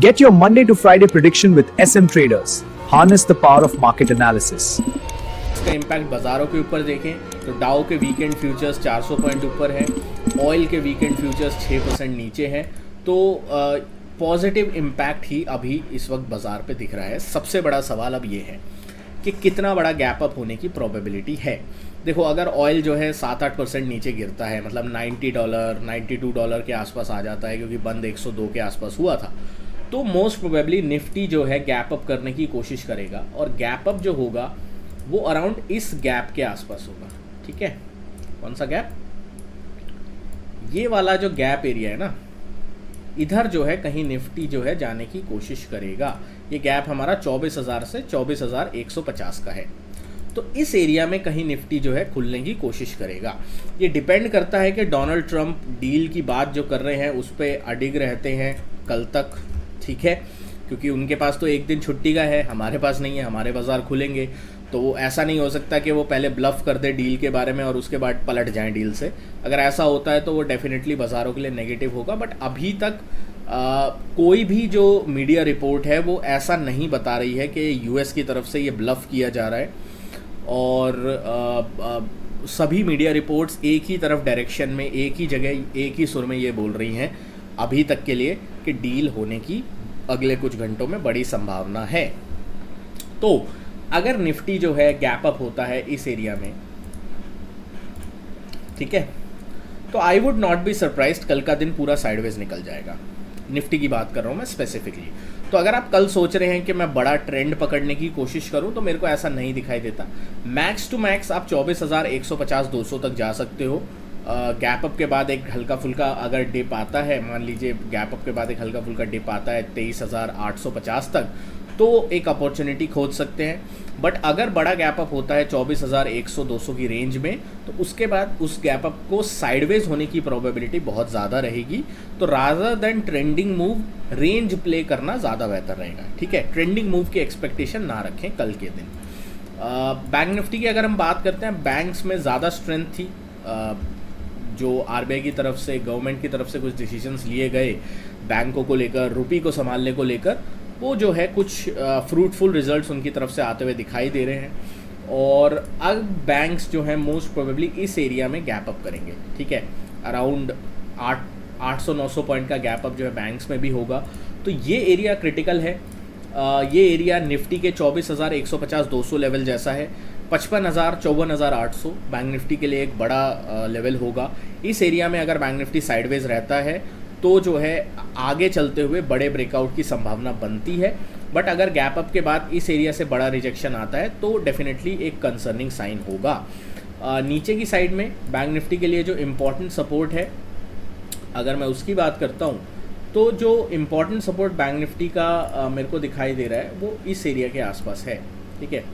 Get your Monday to Friday prediction with SM Traders. Harness the power of market analysis. इसका impact बाज़ारों के ऊपर देखें तो डाउ के वीकेंड फ्यूचर्स 400 पॉइंट ऊपर है, ऑयल के वीकेंड फ्यूचर्स 6% नीचे हैं। तो पॉजिटिव इम्पैक्ट ही अभी इस वक्त बाज़ार पे दिख रहा है। सबसे बड़ा सवाल अब ये है कि कितना बड़ा गैप अप होने की प्रोबेबिलिटी है। देखो, अगर ऑयल जो है 7-8% नीचे गिरता है, मतलब $90 $92 के आसपास आ जाता है, क्योंकि बंद 102 के आसपास हुआ था, तो मोस्ट प्रोबेबली निफ्टी जो है गैप अप करने की कोशिश करेगा, और गैप अप जो होगा वो अराउंड इस गैप के आसपास होगा। ठीक है, कौन सा गैप? ये वाला जो गैप एरिया है ना, इधर जो है कहीं निफ्टी जो है जाने की कोशिश करेगा। ये गैप हमारा 24,000 से 24,150 का है, तो इस एरिया में कहीं निफ्टी जो है खुलने की कोशिश करेगा। ये डिपेंड करता है कि डोनाल्ड ट्रंप डील की बात जो कर रहे हैं उस पर अडिग रहते हैं कल तक, ठीक है, क्योंकि उनके पास तो एक दिन छुट्टी का है, हमारे पास नहीं है, हमारे बाज़ार खुलेंगे। तो वो ऐसा नहीं हो सकता कि वो पहले ब्लफ कर दे डील के बारे में और उसके बाद पलट जाएं डील से। अगर ऐसा होता है तो वो डेफिनेटली बाज़ारों के लिए नेगेटिव होगा। बट अभी तक कोई भी जो मीडिया रिपोर्ट है वो ऐसा नहीं बता रही है कि यूएस की तरफ से ये ब्लफ किया जा रहा है, और सभी मीडिया रिपोर्ट्स एक ही तरफ डायरेक्शन में, एक ही जगह, एक ही सुर में ये बोल रही हैं अभी तक के लिए कि डील होने की अगले कुछ घंटों में बड़ी संभावना है। तो अगर निफ्टी जो है गैप अप होता है इस एरिया में, ठीक है, तो I would not be surprised कल का दिन पूरा साइडवेज निकल जाएगा। निफ्टी की बात कर रहा हूँ मैं स्पेसिफिकली। तो अगर आप कल सोच रहे हैं कि मैं बड़ा ट्रेंड पकड़ने की कोशिश करूं, तो मेरे को ऐसा नहीं दिखाई देता। मैक्स टू मैक्स आप 24,150-200 तक जा सकते हो। गैप अप के बाद एक हल्का फुल्का अगर डिप आता है, मान लीजिए गैप अप के बाद एक हल्का फुल्का डिप आता है 23,850 तक, तो एक अपॉर्चुनिटी खोज सकते हैं। बट अगर बड़ा गैप अप होता है 24,100-200 की रेंज में, तो उसके बाद उस गैप अप को साइडवेज होने की प्रोबेबिलिटी बहुत ज़्यादा रहेगी। तो rather than trending move, range play करना ज़्यादा बेहतर रहेगा। ठीक है, ट्रेंडिंग मूव की एक्सपेक्टेशन ना रखें कल के दिन। बैंक निफ्टी की अगर हम बात करते हैं, बैंक्स में ज़्यादा स्ट्रेंथ थी। जो आरबीआई की तरफ से, गवर्नमेंट की तरफ से कुछ डिसीजंस लिए गए बैंकों को लेकर, रुपये को संभालने को लेकर, वो जो है कुछ फ्रूटफुल रिजल्ट्स उनकी तरफ से आते हुए दिखाई दे रहे हैं। और अब बैंक्स जो हैं मोस्ट प्रोबेबली इस एरिया में गैप अप करेंगे। ठीक है, अराउंड 800-900 पॉइंट का गैप अप जो है बैंक्स में भी होगा। तो ये एरिया क्रिटिकल है। ये एरिया निफ्टी के 24,150-200 लेवल जैसा है। 55,000-54,800 बैंक निफ्टी के लिए एक बड़ा लेवल होगा। इस एरिया में अगर बैंक निफ्टी साइडवेज रहता है तो जो है आगे चलते हुए बड़े ब्रेकआउट की संभावना बनती है। बट अगर गैप अप के बाद इस एरिया से बड़ा रिजेक्शन आता है तो डेफिनेटली एक कंसर्निंग साइन होगा। नीचे की साइड में बैंक निफ्टी के लिए जो इम्पोर्टेंट सपोर्ट है, अगर मैं उसकी बात करता हूँ, तो जो इम्पोर्टेंट सपोर्ट बैंक निफ्टी का मेरे को दिखाई दे रहा है वो इस एरिया के आसपास है। ठीक है,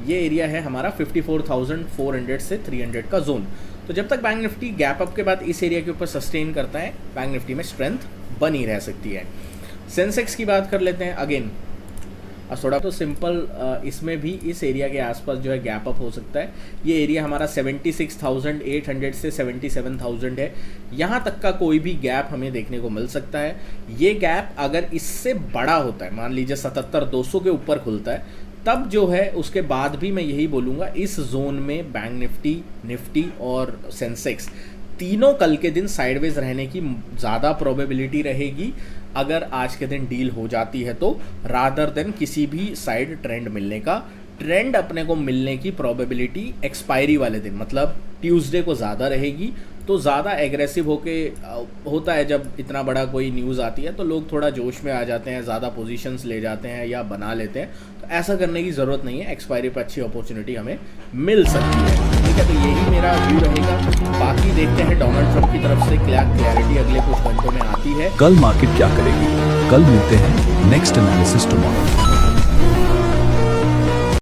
ये एरिया है हमारा 54,400 से 300 का जोन। तो जब तक बैंक निफ्टी गैप अप के बाद इस एरिया के ऊपर सस्टेन करता है, बैंक निफ्टी में स्ट्रेंथ बनी रह सकती है। सेंसेक्स की बात कर लेते हैं। अगेन थोड़ा तो सिंपल, इसमें भी इस एरिया के आसपास जो है गैप अप हो सकता है। ये एरिया हमारा 76,800 से 77,000 है। यहाँ तक का कोई भी गैप हमें देखने को मिल सकता है। ये गैप अगर इससे बड़ा होता है, मान लीजिए 77,200 के ऊपर खुलता है, तब जो है उसके बाद भी मैं यही बोलूँगा, इस जोन में बैंक निफ्टी और सेंसेक्स तीनों कल के दिन साइडवेज रहने की ज़्यादा प्रोबेबिलिटी रहेगी अगर आज के दिन डील हो जाती है तो, रादर देन किसी भी साइड ट्रेंड मिलने का। ट्रेंड अपने को मिलने की प्रोबेबिलिटी एक्सपायरी वाले दिन, मतलब ट्यूसडे को ज़्यादा रहेगी। तो ज़्यादा एग्रेसिव होके होता है जब इतना बड़ा कोई न्यूज़ आती है तो लोग थोड़ा जोश में आ जाते हैं, ज़्यादा पोजीशंस ले जाते हैं या बना लेते हैं। तो ऐसा करने की ज़रूरत नहीं है, एक्सपायरी पर अच्छी अपॉर्चुनिटी हमें मिल सकती है। ठीक है, तो यही मेरा व्यू रहेगा। बाकी देखते हैं डोनाल्ड ट्रंप की तरफ से क्या क्लैरिटी अगले कुछ घंटों में आती है। कल मार्केट क्या करेगी? कल मिलते हैं नेक्स्ट एनालिसिस टुमारो।